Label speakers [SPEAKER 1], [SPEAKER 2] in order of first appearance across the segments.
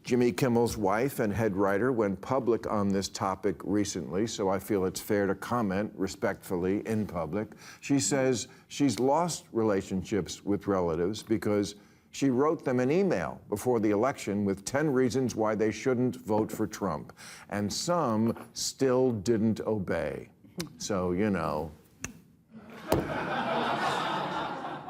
[SPEAKER 1] Jimmy Kimmel's wife and head writer, went public on this topic recently, so I feel it's fair to comment respectfully in public. She says she's lost relationships with relatives because she wrote them an email before the election with 10 reasons why they shouldn't vote for Trump, and some still didn't obey. So, you know.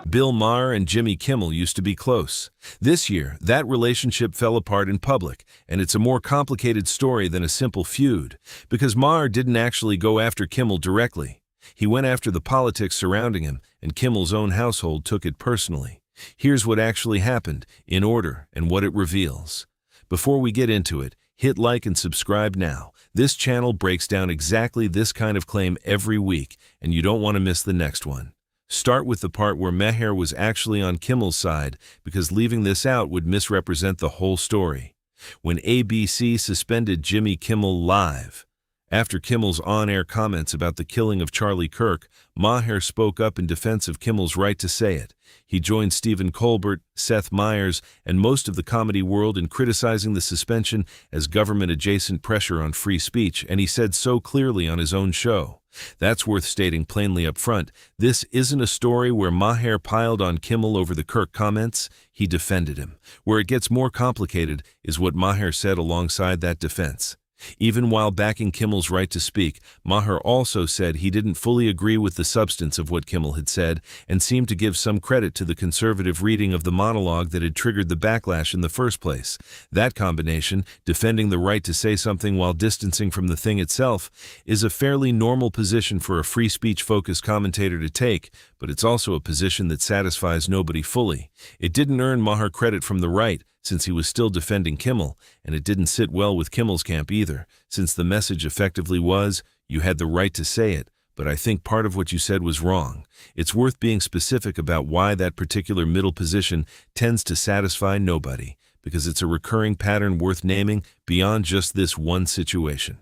[SPEAKER 2] Bill Maher and Jimmy Kimmel used to be close. This year, that relationship fell apart in public, and it's a more complicated story than a simple feud, because Maher didn't actually go after Kimmel directly. He went after the politics surrounding him, and Kimmel's own household took it personally. Here's what actually happened, in order, and what it reveals. Before we get into it, hit like and subscribe now. This channel breaks down exactly this kind of claim every week, and you don't want to miss the next one. Start with the part where Maher was actually on Kimmel's side, because leaving this out would misrepresent the whole story. When ABC suspended Jimmy Kimmel live. After Kimmel's on-air comments about the killing of Charlie Kirk, Maher spoke up in defense of Kimmel's right to say it. He joined Stephen Colbert, Seth Meyers, and most of the comedy world in criticizing the suspension as government-adjacent pressure on free speech, and he said so clearly on his own show. That's worth stating plainly up front. This isn't a story where Maher piled on Kimmel over the Kirk comments. He defended him. Where it gets more complicated is what Maher said alongside that defense. Even while backing Kimmel's right to speak, Maher also said he didn't fully agree with the substance of what Kimmel had said and seemed to give some credit to the conservative reading of the monologue that had triggered the backlash in the first place. That combination, defending the right to say something while distancing from the thing itself, is a fairly normal position for a free speech-focused commentator to take, but it's also a position that satisfies nobody fully. It didn't earn Maher credit from the right, since he was still defending Kimmel, and it didn't sit well with Kimmel's camp either, since the message effectively was, you had the right to say it, but I think part of what you said was wrong. It's worth being specific about why that particular middle position tends to satisfy nobody, because it's a recurring pattern worth naming beyond just this one situation.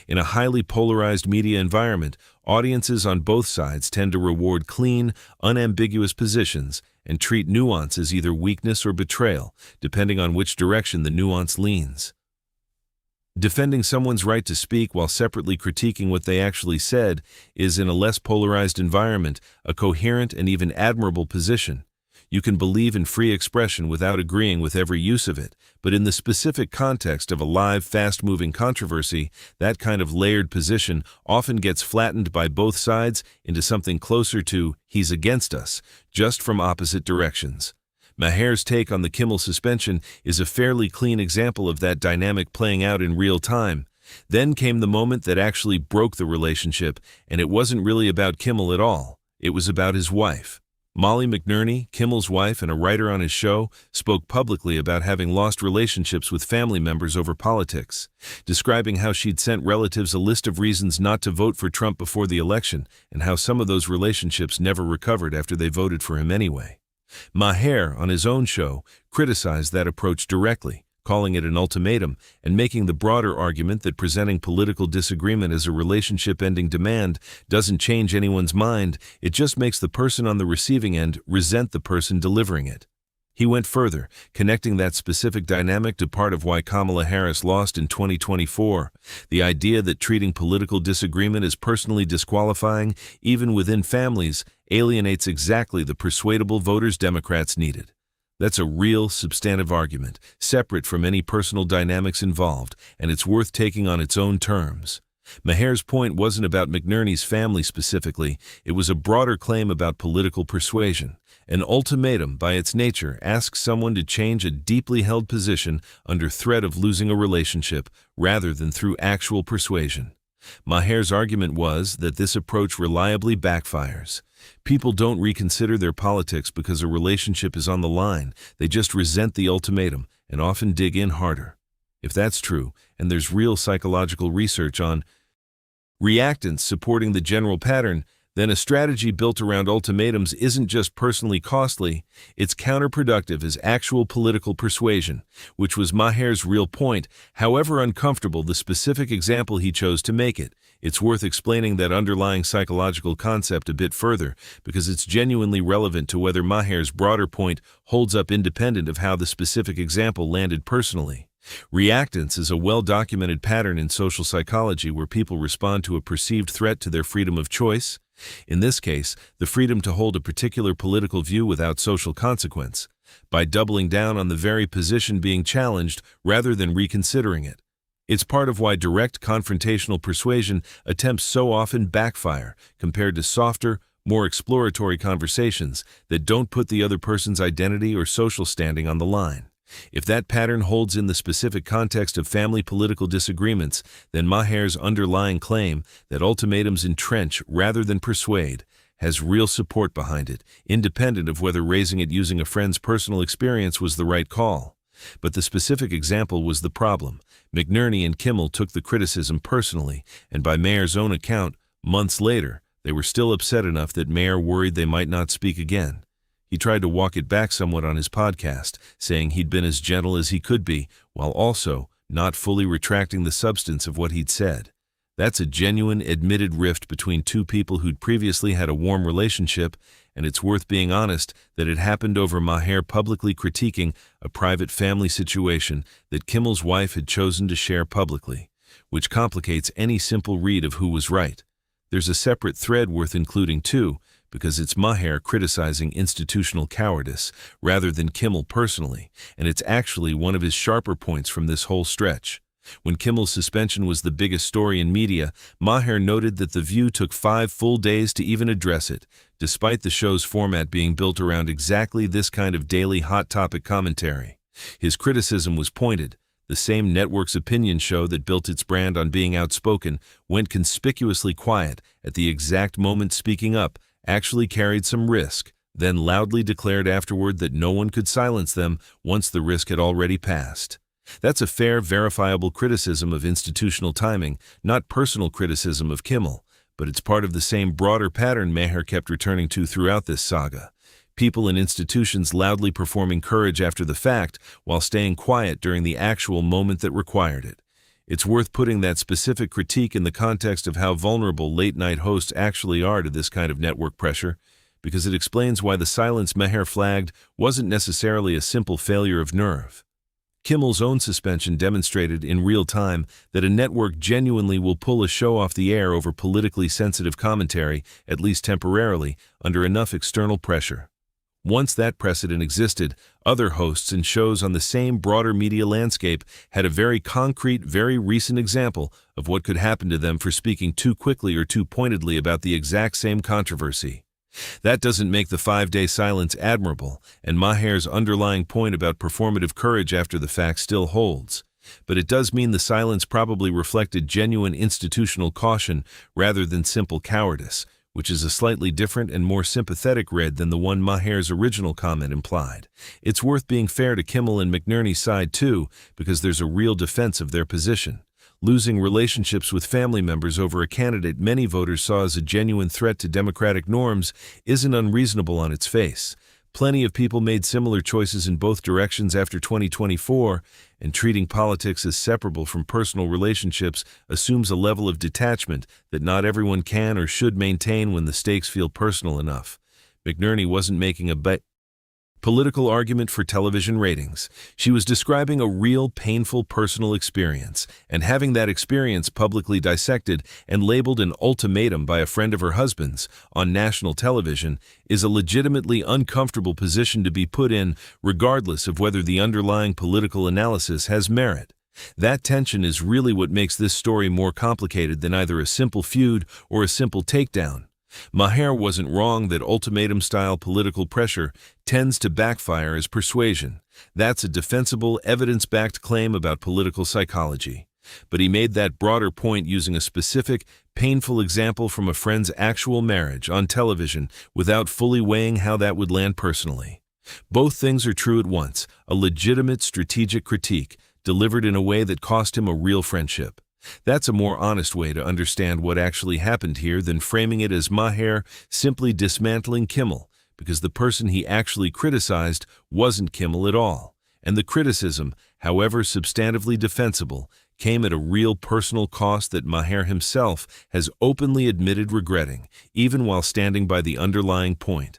[SPEAKER 2] In a highly polarized media environment, audiences on both sides tend to reward clean, unambiguous positions and treat nuance as either weakness or betrayal, depending on which direction the nuance leans. Defending someone's right to speak while separately critiquing what they actually said is, in a less polarized environment, a coherent and even admirable position. You can believe in free expression without agreeing with every use of it, but in the specific context of a live, fast-moving controversy, that kind of layered position often gets flattened by both sides into something closer to, he's against us, just from opposite directions. Maher's take on the Kimmel suspension is a fairly clean example of that dynamic playing out in real time. Then came the moment that actually broke the relationship, and it wasn't really about Kimmel at all. It was about his wife. Molly McNearney, Kimmel's wife and a writer on his show, spoke publicly about having lost relationships with family members over politics, describing how she'd sent relatives a list of reasons not to vote for Trump before the election and how some of those relationships never recovered after they voted for him anyway. Maher, on his own show, criticized that approach directly, calling it an ultimatum and making the broader argument that presenting political disagreement as a relationship-ending demand doesn't change anyone's mind, it just makes the person on the receiving end resent the person delivering it. He went further, connecting that specific dynamic to part of why Kamala Harris lost in 2024, the idea that treating political disagreement as personally disqualifying, even within families, alienates exactly the persuadable voters Democrats needed. That's a real, substantive argument, separate from any personal dynamics involved, and it's worth taking on its own terms. Maher's point wasn't about McNearney's family specifically, it was a broader claim about political persuasion. An ultimatum, by its nature, asks someone to change a deeply held position under threat of losing a relationship, rather than through actual persuasion. Maher's argument was that this approach reliably backfires. People don't reconsider their politics because a relationship is on the line. They just resent the ultimatum and often dig in harder. If that's true, and there's real psychological research on reactants supporting the general pattern, then a strategy built around ultimatums isn't just personally costly, it's counterproductive as actual political persuasion, which was Maher's real point, however uncomfortable the specific example he chose to make it. It's worth explaining that underlying psychological concept a bit further, because it's genuinely relevant to whether Maher's broader point holds up independent of how the specific example landed personally. Reactance is a well-documented pattern in social psychology where people respond to a perceived threat to their freedom of choice. In this case, the freedom to hold a particular political view without social consequence, by doubling down on the very position being challenged rather than reconsidering it. It's part of why direct confrontational persuasion attempts so often backfire compared to softer, more exploratory conversations that don't put the other person's identity or social standing on the line. If that pattern holds in the specific context of family political disagreements, then Maher's underlying claim that ultimatums entrench rather than persuade has real support behind it, independent of whether raising it using a friend's personal experience was the right call. But the specific example was the problem. McNearney and Kimmel took the criticism personally, and by Maher's own account, months later, they were still upset enough that Maher worried they might not speak again. He tried to walk it back somewhat on his podcast, saying he'd been as gentle as he could be, while also not fully retracting the substance of what he'd said. That's a genuine, admitted rift between two people who'd previously had a warm relationship, and it's worth being honest that it happened over Maher publicly critiquing a private family situation that Kimmel's wife had chosen to share publicly, which complicates any simple read of who was right. There's a separate thread worth including too, because it's Maher criticizing institutional cowardice rather than Kimmel personally, and it's actually one of his sharper points from this whole stretch. When Kimmel's suspension was the biggest story in media, Maher noted that The View took 5 full days to even address it, despite the show's format being built around exactly this kind of daily hot topic commentary. His criticism was pointed. The same network's opinion show that built its brand on being outspoken went conspicuously quiet at the exact moment speaking up actually carried some risk, then loudly declared afterward that no one could silence them once the risk had already passed. That's a fair, verifiable criticism of institutional timing, not personal criticism of Kimmel, but it's part of the same broader pattern Maher kept returning to throughout this saga. People and institutions loudly performing courage after the fact while staying quiet during the actual moment that required it. It's worth putting that specific critique in the context of how vulnerable late-night hosts actually are to this kind of network pressure, because it explains why the silence Maher flagged wasn't necessarily a simple failure of nerve. Kimmel's own suspension demonstrated in real time that a network genuinely will pull a show off the air over politically sensitive commentary, at least temporarily, under enough external pressure. Once that precedent existed, other hosts and shows on the same broader media landscape had a very concrete, very recent example of what could happen to them for speaking too quickly or too pointedly about the exact same controversy. That doesn't make the 5-day silence admirable, and Maher's underlying point about performative courage after the fact still holds. But it does mean the silence probably reflected genuine institutional caution rather than simple cowardice, which is a slightly different and more sympathetic read than the one Maher's original comment implied. It's worth being fair to Kimmel and McNearney's side too, because there's a real defense of their position. Losing relationships with family members over a candidate many voters saw as a genuine threat to democratic norms isn't unreasonable on its face. Plenty of people made similar choices in both directions after 2024, and treating politics as separable from personal relationships assumes a level of detachment that not everyone can or should maintain when the stakes feel personal enough. McNearney wasn't making a political argument for television ratings. She was describing a real, painful personal experience, and having that experience publicly dissected and labeled an ultimatum by a friend of her husband's on national television is a legitimately uncomfortable position to be put in, regardless of whether the underlying political analysis has merit. That tension is really what makes this story more complicated than either a simple feud or a simple takedown. Maher wasn't wrong that ultimatum-style political pressure tends to backfire as persuasion. That's a defensible, evidence-backed claim about political psychology. But he made that broader point using a specific, painful example from a friend's actual marriage on television without fully weighing how that would land personally. Both things are true at once, a legitimate strategic critique, delivered in a way that cost him a real friendship. That's a more honest way to understand what actually happened here than framing it as Maher simply dismantling Kimmel, because the person he actually criticized wasn't Kimmel at all, and the criticism, however substantively defensible, came at a real personal cost that Maher himself has openly admitted regretting, even while standing by the underlying point.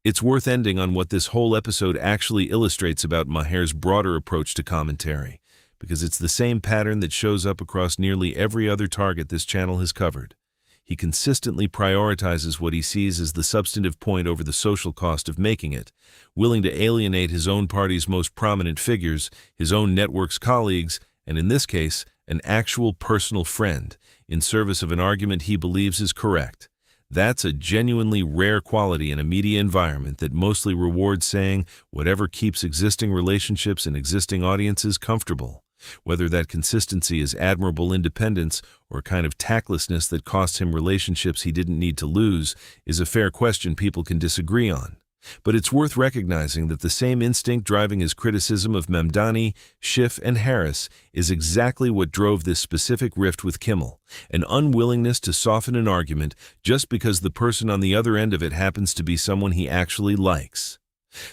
[SPEAKER 2] It's worth ending on what this whole episode actually illustrates about Maher's broader approach to commentary, because it's the same pattern that shows up across nearly every other target this channel has covered. He consistently prioritizes what he sees as the substantive point over the social cost of making it, willing to alienate his own party's most prominent figures, his own network's colleagues, and in this case, an actual personal friend, in service of an argument he believes is correct. That's a genuinely rare quality in a media environment that mostly rewards saying whatever keeps existing relationships and existing audiences comfortable. Whether that consistency is admirable independence or a kind of tactlessness that costs him relationships he didn't need to lose is a fair question people can disagree on. But it's worth recognizing that the same instinct driving his criticism of McNearney, Schiff, and Harris is exactly what drove this specific rift with Kimmel, an unwillingness to soften an argument just because the person on the other end of it happens to be someone he actually likes.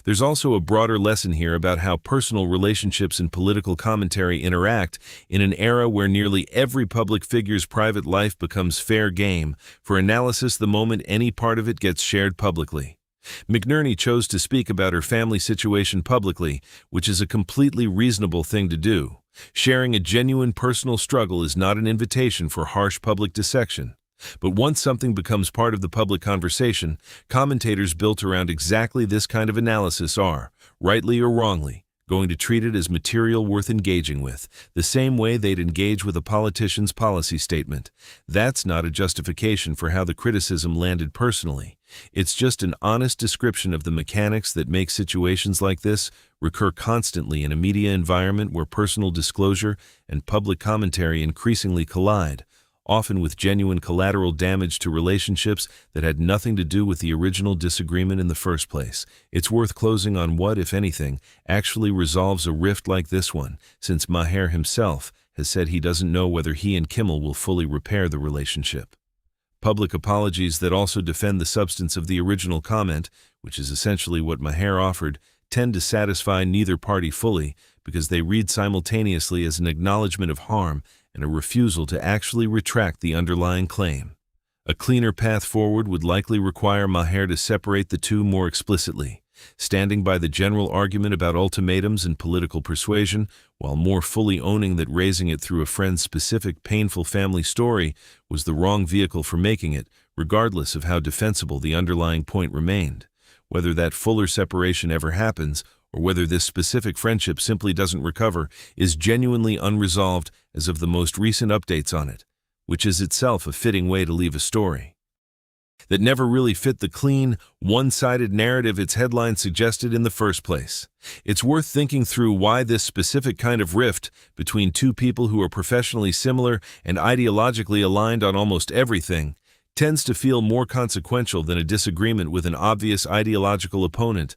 [SPEAKER 2] There's also a broader lesson here about how personal relationships and political commentary interact in an era where nearly every public figure's private life becomes fair game for analysis the moment any part of it gets shared publicly. McNearney chose to speak about her family situation publicly, which is a completely reasonable thing to do. Sharing a genuine personal struggle is not an invitation for harsh public dissection. But once something becomes part of the public conversation, commentators built around exactly this kind of analysis are, rightly or wrongly, going to treat it as material worth engaging with, the same way they'd engage with a politician's policy statement. That's not a justification for how the criticism landed personally. It's just an honest description of the mechanics that make situations like this recur constantly in a media environment where personal disclosure and public commentary increasingly collide, often with genuine collateral damage to relationships that had nothing to do with the original disagreement in the first place. It's worth closing on what, if anything, actually resolves a rift like this one, since Maher himself has said he doesn't know whether he and Kimmel will fully repair the relationship. Public apologies that also defend the substance of the original comment, which is essentially what Maher offered, tend to satisfy neither party fully because they read simultaneously as an acknowledgement of harm and a refusal to actually retract the underlying claim. A cleaner path forward would likely require Maher to separate the two more explicitly, standing by the general argument about ultimatums and political persuasion, while more fully owning that raising it through a friend's specific painful family story was the wrong vehicle for making it, regardless of how defensible the underlying point remained. Whether that fuller separation ever happens, or whether this specific friendship simply doesn't recover, is genuinely unresolved as of the most recent updates on it, which is itself a fitting way to leave a story that never really fit the clean, one-sided narrative its headline suggested in the first place. It's worth thinking through why this specific kind of rift between two people who are professionally similar and ideologically aligned on almost everything tends to feel more consequential than a disagreement with an obvious ideological opponent.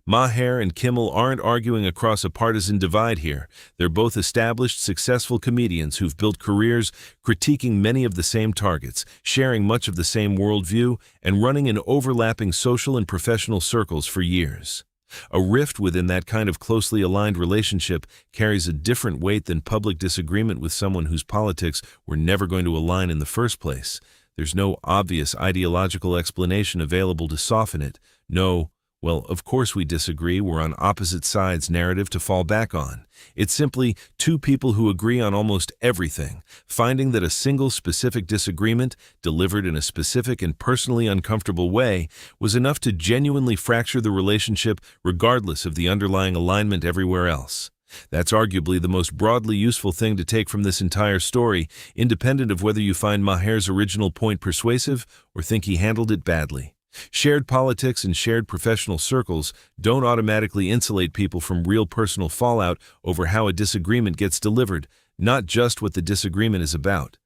[SPEAKER 2] Maher and Kimmel aren't arguing across a partisan divide here. They're both established, successful comedians who've built careers critiquing many of the same targets, sharing much of the same worldview, and running in overlapping social and professional circles for years. A rift within that kind of closely aligned relationship carries a different weight than public disagreement with someone whose politics were never going to align in the first place. There's no obvious ideological explanation available to soften it. No, well, of course we disagree, we're on opposite sides narrative to fall back on. It's simply two people who agree on almost everything, finding that a single specific disagreement, delivered in a specific and personally uncomfortable way, was enough to genuinely fracture the relationship regardless of the underlying alignment everywhere else. That's arguably the most broadly useful thing to take from this entire story, independent of whether you find Maher's original point persuasive or think he handled it badly. Shared politics and shared professional circles don't automatically insulate people from real personal fallout over how a disagreement gets delivered, not just what the disagreement is about.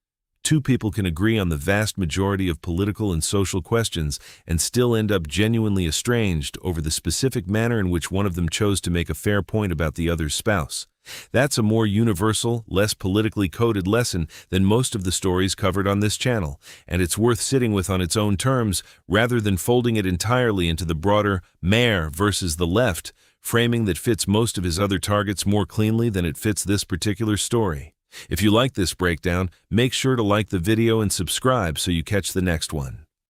[SPEAKER 2] Two people can agree on the vast majority of political and social questions and still end up genuinely estranged over the specific manner in which one of them chose to make a fair point about the other's spouse. That's a more universal, less politically coded lesson than most of the stories covered on this channel, and it's worth sitting with on its own terms rather than folding it entirely into the broader Maher versus the left framing that fits most of his other targets more cleanly than it fits this particular story. If you like this breakdown, make sure to like the video and subscribe so you catch the next one.